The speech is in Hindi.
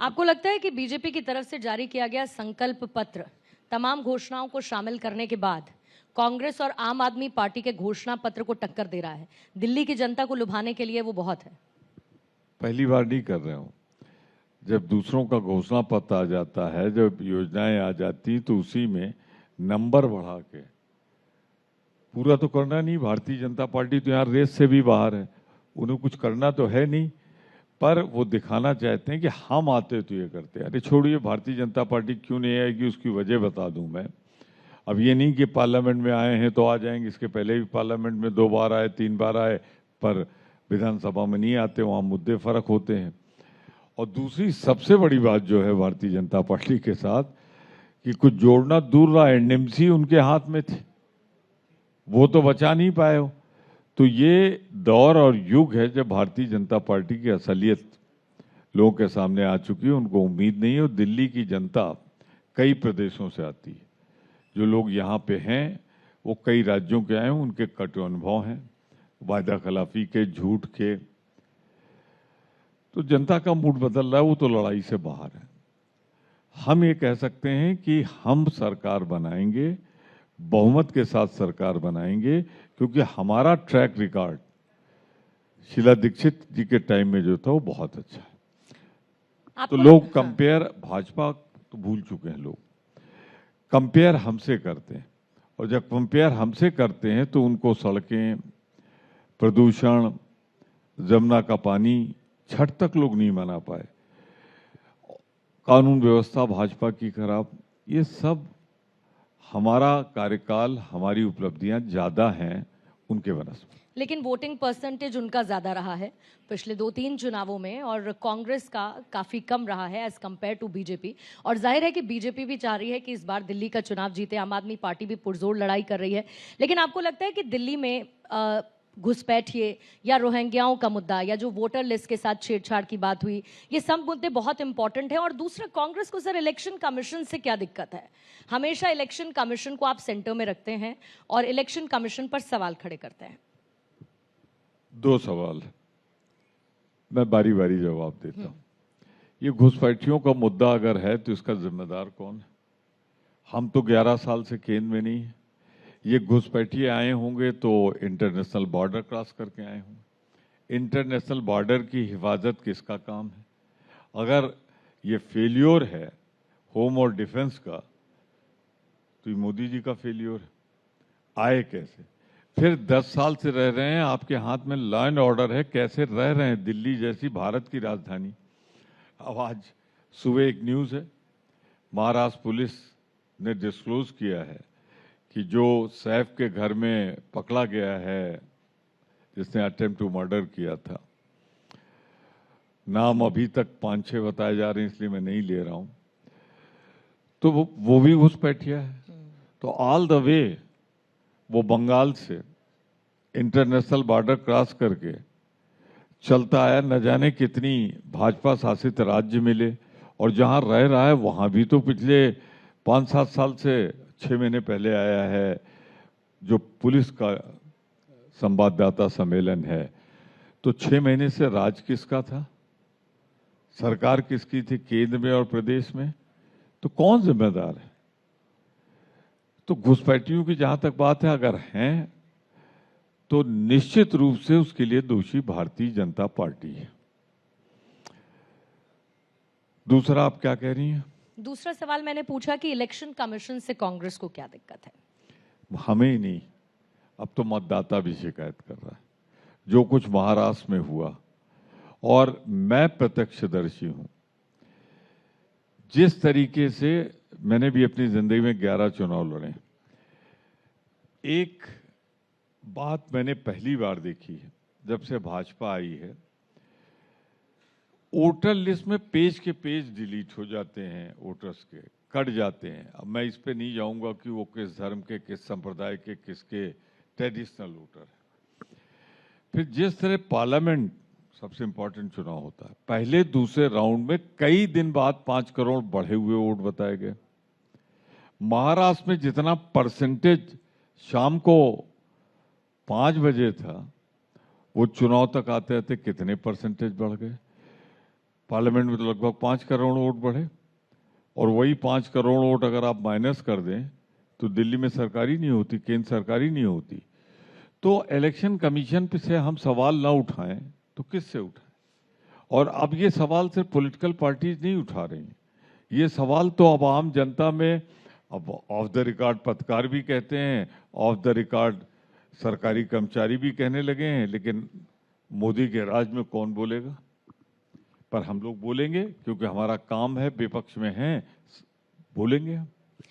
आपको लगता है कि बीजेपी की तरफ से जारी किया गया संकल्प पत्र तमाम घोषणाओं को शामिल करने के बाद कांग्रेस और आम आदमी पार्टी के घोषणा पत्र को टक्कर दे रहा है? दिल्ली की जनता को लुभाने के लिए वो बहुत है। पहली बार नहीं कर रहे हूं। जब दूसरों का घोषणा पत्र आ जाता है, जब योजनाएं आ जाती तो उसी में नंबर बढ़ा के पूरा तो करना नहीं। भारतीय जनता पार्टी तो यहाँ रेस से भी बाहर है, उन्हें कुछ करना तो है नहीं, पर वो दिखाना चाहते हैं कि हम आते तो ये करते हैं। अरे छोड़िए, भारतीय जनता पार्टी क्यों नहीं आएगी उसकी वजह बता दूं मैं। अब ये नहीं कि पार्लियामेंट में आए हैं तो आ जाएंगे, इसके पहले भी पार्लियामेंट में 2 बार आए, 3 बार आए, पर विधानसभा में नहीं आते, वहाँ मुद्दे फर्क होते हैं। और दूसरी सबसे बड़ी बात जो है भारतीय जनता पार्टी के साथ, कि कुछ जोड़ना दूर रहा, एनडीएमसी उनके हाथ में थी, वो तो बचा नहीं पाए हो। तो ये दौर और युग है जब भारतीय जनता पार्टी की असलियत लोगों के सामने आ चुकी है। उनको उम्मीद नहीं है। और दिल्ली की जनता कई प्रदेशों से आती है, जो लोग यहाँ पे हैं वो कई राज्यों के आए हैं, उनके कटु अनुभव हैं वायदा खिलाफी के, झूठ के। तो जनता का मूड बदल रहा है, वो तो लड़ाई से बाहर है। हम ये कह सकते हैं कि हम सरकार बनाएंगे, बहुमत के साथ सरकार बनाएंगे, क्योंकि हमारा ट्रैक रिकॉर्ड शीला दीक्षित जी के टाइम में जो था वो बहुत अच्छा है। तो लोग कंपेयर, भाजपा तो भूल चुके हैं लोग, कंपेयर हमसे करते हैं। और जब कंपेयर हमसे करते हैं तो उनको सड़कें, प्रदूषण, जमुना का पानी, छठ तक लोग नहीं मना पाए, कानून व्यवस्था भाजपा की खराब। ये सब हमारा कार्यकाल, हमारी उपलब्धियां ज्यादा हैं उनके बनस्पत। लेकिन वोटिंग परसेंटेज उनका ज्यादा रहा है पिछले 2-3 चुनावों में, और कांग्रेस का काफी कम रहा है एज कंपेयर टू बीजेपी। और जाहिर है कि बीजेपी भी चाह रही है कि इस बार दिल्ली का चुनाव जीते। आम आदमी पार्टी भी पुरजोर लड़ाई कर रही है। लेकिन आपको लगता है कि दिल्ली में घुसपैठिए या रोहिंग्याओं का मुद्दा या जो वोटर लिस्ट के साथ छेड़छाड़ की बात हुई, ये सब मुद्दे बहुत इंपॉर्टेंट हैं? और दूसरा, कांग्रेस को सर इलेक्शन कमीशन से क्या दिक्कत है? हमेशा इलेक्शन कमीशन को आप सेंटर में रखते हैं और इलेक्शन कमीशन पर सवाल खड़े करते हैं। 2 सवाल मैं बारी बारी जवाब देता हूं। ये घुसपैठियों का मुद्दा अगर है तो इसका जिम्मेदार कौन है? हम तो 11 साल से केंद्र में नहीं है। ये घुसपैठिए आए होंगे तो इंटरनेशनल बॉर्डर क्रॉस करके आए होंगे। इंटरनेशनल बॉर्डर की हिफाजत किसका काम है? अगर ये फेल्योर है होम और डिफेंस का, तो ये मोदी जी का फेल्योर है। आए कैसे? फिर 10 साल से रह रहे हैं, आपके हाथ में लॉ एंड ऑर्डर है, कैसे रह रहे हैं दिल्ली जैसी भारत की राजधानी। अब आज सुबह एक न्यूज़ है, महाराष्ट्र पुलिस ने डिस्क्लोज किया है कि जो सैफ के घर में पकड़ा गया है, जिसने अटेम्प्ट टू मर्डर किया था, नाम अभी तक 5-6 बताए जा रहे हैं, इसलिए मैं नहीं ले रहा हूं, तो वो भी घुसपैठिया है। तो ऑल द वे वो बंगाल से इंटरनेशनल बॉर्डर क्रॉस करके चलता आया। न जाने कितनी भाजपा शासित राज्य मिले, और जहां रह रहा है वहां भी तो पिछले 5-7 साल से 6 महीने पहले आया है। जो पुलिस का संवाददाता सम्मेलन है, तो 6 महीने से राज किसका था? सरकार किसकी थी केंद्र में और प्रदेश में? तो कौन जिम्मेदार है? तो घुसपैठियों की जहां तक बात है, अगर हैं तो निश्चित रूप से उसके लिए दोषी भारतीय जनता पार्टी है। दूसरा आप क्या कह रही हैं? दूसरा सवाल मैंने पूछा कि इलेक्शन कमीशन से कांग्रेस को क्या दिक्कत है? हमें ही नहीं, अब तो मतदाता भी शिकायत कर रहा है। जो कुछ महाराष्ट्र में हुआ, और मैं प्रत्यक्षदर्शी हूं, जिस तरीके से मैंने भी अपनी जिंदगी में 11 चुनाव लड़े। एक बात मैंने पहली बार देखी है जब से भाजपा आई है, वोटर लिस्ट में पेज के पेज डिलीट हो जाते हैं, वोटर्स के कट जाते हैं। अब मैं इस पे नहीं जाऊंगा कि वो किस धर्म के, किस संप्रदाय के, किसके ट्रेडिशनल वोटर है। फिर जिस तरह पार्लियामेंट सबसे इंपॉर्टेंट चुनाव होता है, पहले दूसरे राउंड में कई दिन बाद 5 करोड़ बढ़े हुए वोट बताए गए। महाराष्ट्र में जितना परसेंटेज शाम को 5 बजे था, वो चुनाव तक आते आते कितने परसेंटेज बढ़ गए? पार्लियामेंट में तो लगभग 5 करोड़ वोट बढ़े, और वही 5 करोड़ वोट अगर आप माइनस कर दें तो दिल्ली में सरकार ही नहीं होती, केंद्र सरकार ही नहीं होती। तो इलेक्शन कमीशन पे से हम सवाल ना उठाएं तो किससे उठाएं? और अब ये सवाल सिर्फ पॉलिटिकल पार्टीज नहीं उठा रही हैं, ये सवाल तो अब आम जनता में, अब ऑफ द रिकॉर्ड पत्रकार भी कहते हैं, ऑफ द रिकॉर्ड सरकारी कर्मचारी भी कहने लगे हैं, लेकिन मोदी के राज में कौन बोलेगा? पर हम लोग बोलेंगे, क्योंकि हमारा काम है, विपक्ष में हैं, बोलेंगे हम।